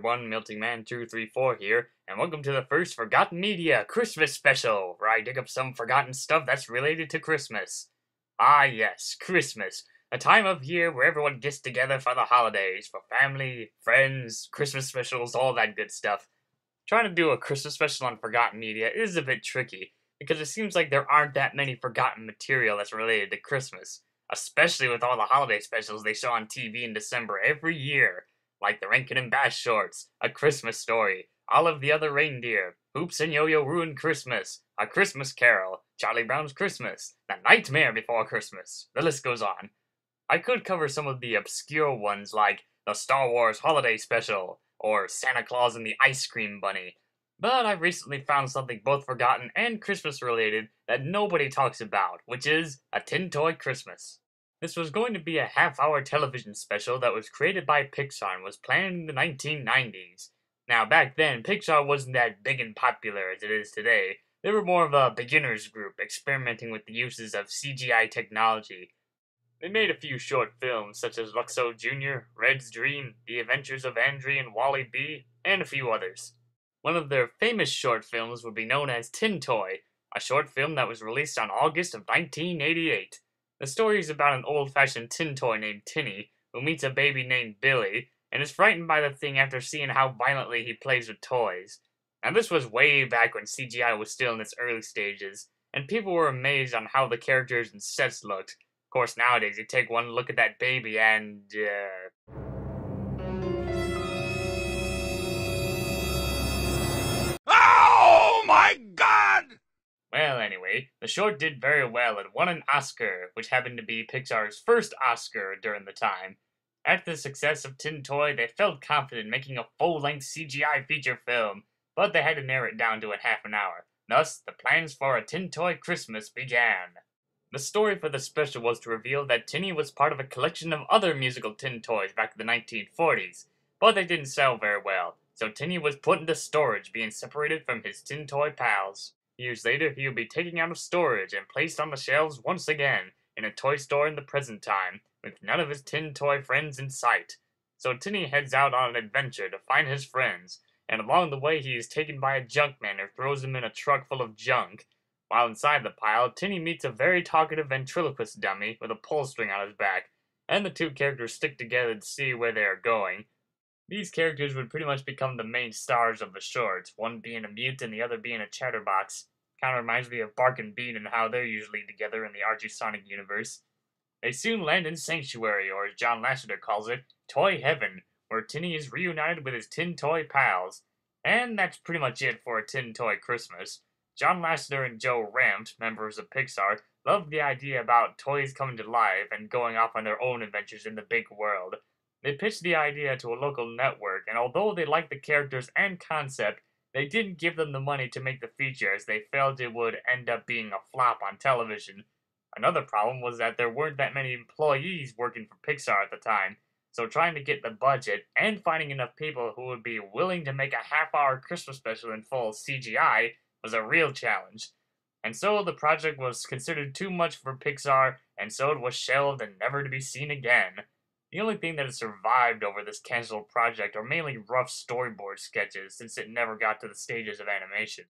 everyone, MiltingMan234 here, and welcome to the first Forgotten Media Christmas special, where I dig up some forgotten stuff that's related to Christmas. Ah yes, Christmas, a time of year where everyone gets together for the holidays, for family, friends, Christmas specials, all that good stuff. Trying to do a Christmas special on Forgotten Media is a bit tricky, because it seems like there aren't that many forgotten material that's related to Christmas, especially with all the holiday specials they show on TV in December every year, like the Rankin and Bass shorts, A Christmas Story, All of the Other Reindeer, Hoops and Yo-Yo Ruined Christmas, A Christmas Carol, Charlie Brown's Christmas, The Nightmare Before Christmas. The list goes on. I could cover some of the obscure ones like the Star Wars Holiday Special, or Santa Claus and the Ice Cream Bunny, but I recently found something both forgotten and Christmas related that nobody talks about, which is A Tin Toy Christmas. This was going to be a half-hour television special that was created by Pixar and was planned in the 1990s. Now, back then, Pixar wasn't that big and popular as it is today. They were more of a beginners group, experimenting with the uses of CGI technology. They made a few short films, such as Luxo Jr., Red's Dream, The Adventures of Andre and Wally B., and a few others. One of their famous short films would be known as Tin Toy, a short film that was released on August of 1988. The story is about an old-fashioned tin toy named Tinny, who meets a baby named Billy, and is frightened by the thing after seeing how violently he plays with toys. Now this was way back when CGI was still in its early stages, and people were amazed on how the characters and sets looked. Of course, nowadays you take one look at that baby and, Oh my God! Well, anyway, the short did very well and won an Oscar, which happened to be Pixar's first Oscar during the time. After the success of Tin Toy, they felt confident making a full-length CGI feature film, but they had to narrow it down to a half an hour. Thus, the plans for A Tin Toy Christmas began. The story for the special was to reveal that Tinny was part of a collection of other musical tin toys back in the 1940s, but they didn't sell very well, so Tinny was put into storage, being separated from his tin toy pals. Years later, he would be taken out of storage and placed on the shelves once again in a toy store in the present time, with none of his tin toy friends in sight. So Tinny heads out on an adventure to find his friends, and along the way he is taken by a junkman who throws him in a truck full of junk. While inside the pile, Tinny meets a very talkative ventriloquist dummy with a pull string on his back, and the two characters stick together to see where they are going. These characters would pretty much become the main stars of the short, one being a mute and the other being a chatterbox. Kinda reminds me of Bark and Bean and how they're usually together in the Archie Sonic universe. They soon land in Sanctuary, or as John Lasseter calls it, Toy Heaven, where Tinny is reunited with his tin toy pals. And that's pretty much it for A Tin Toy Christmas. John Lasseter and Joe Ranft, members of Pixar, loved the idea about toys coming to life and going off on their own adventures in the big world. They pitched the idea to a local network, and although they liked the characters and concept, they didn't give them the money to make the feature as they felt it would end up being a flop on television. Another problem was that there weren't that many employees working for Pixar at the time, so trying to get the budget and finding enough people who would be willing to make a half-hour Christmas special in full CGI was a real challenge. And so the project was considered too much for Pixar, and so it was shelved and never to be seen again. The only thing that has survived over this cancelled project are mainly rough storyboard sketches, since it never got to the stages of animation.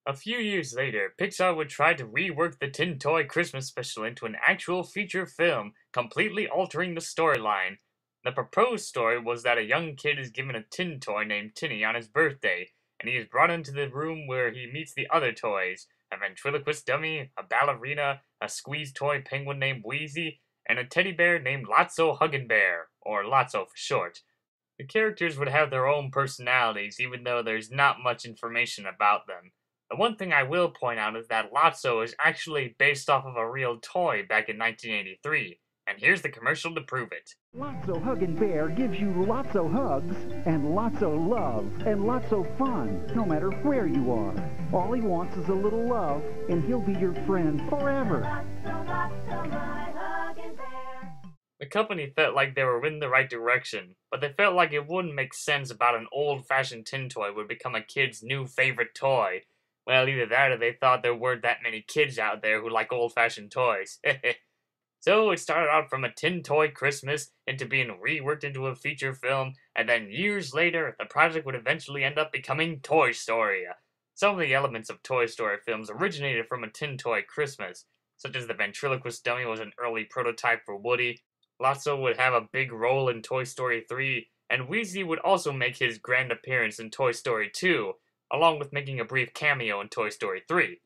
A few years later, Pixar would try to rework the Tin Toy Christmas special into an actual feature film, completely altering the storyline. The proposed story was that a young kid is given a tin toy named Tinny on his birthday, and he is brought into the room where he meets the other toys, a ventriloquist dummy, a ballerina, a squeeze toy penguin named Wheezy, and a teddy bear named Lotso Huggin' Bear, or Lotso for short. The characters would have their own personalities, even though there's not much information about them. The one thing I will point out is that Lotso is actually based off of a real toy back in 1983, and here's the commercial to prove it. Lotso Huggin' Bear gives you lots of hugs, and lots of love, and lots of fun, no matter where you are. All he wants is a little love, and he'll be your friend forever. Lotso, my hugging bear. The company felt like they were in the right direction, but they felt like it wouldn't make sense about an old-fashioned tin toy would become a kid's new favorite toy. Well, either that or they thought there weren't that many kids out there who like old-fashioned toys. So it started out from A Tin Toy Christmas into being reworked into a feature film, and then years later, the project would eventually end up becoming Toy Story. Some of the elements of Toy Story films originated from a Tin Toy Christmas, such as the ventriloquist dummy was an early prototype for Woody. Lotso would have a big role in Toy Story 3, and Wheezy would also make his grand appearance in Toy Story 2, along with making a brief cameo in Toy Story 3.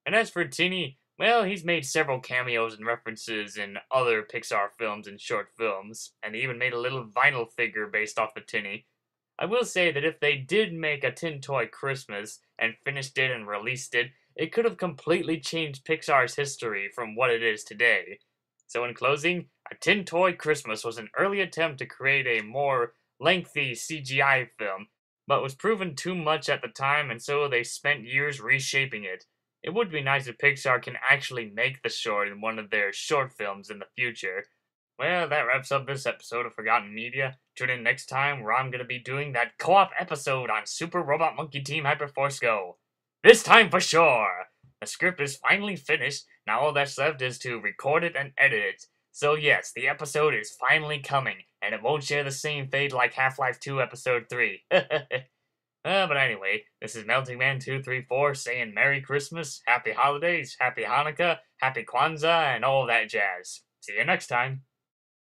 And as for Tinny, well, he's made several cameos and references in other Pixar films and short films, and he even made a little vinyl figure based off of Tinny. I will say that if they did make a Tin Toy Christmas and finished it and released it, it could have completely changed Pixar's history from what it is today. So in closing, A Tin Toy Christmas was an early attempt to create a more lengthy CGI film, but was proven too much at the time, and so they spent years reshaping it. It would be nice if Pixar can actually make the short in one of their short films in the future. Well, that wraps up this episode of Forgotten Media. Tune in next time where I'm going to be doing that co-op episode on Super Robot Monkey Team Hyperforce Go. This time for sure! The script is finally finished, now all that's left is to record it and edit it. So yes, the episode is finally coming, and it won't share the same fate like Half-Life 2 Episode 3. But anyway, this is Melting Man 234 saying Merry Christmas, Happy Holidays, Happy Hanukkah, Happy Kwanzaa, and all that jazz. See you next time.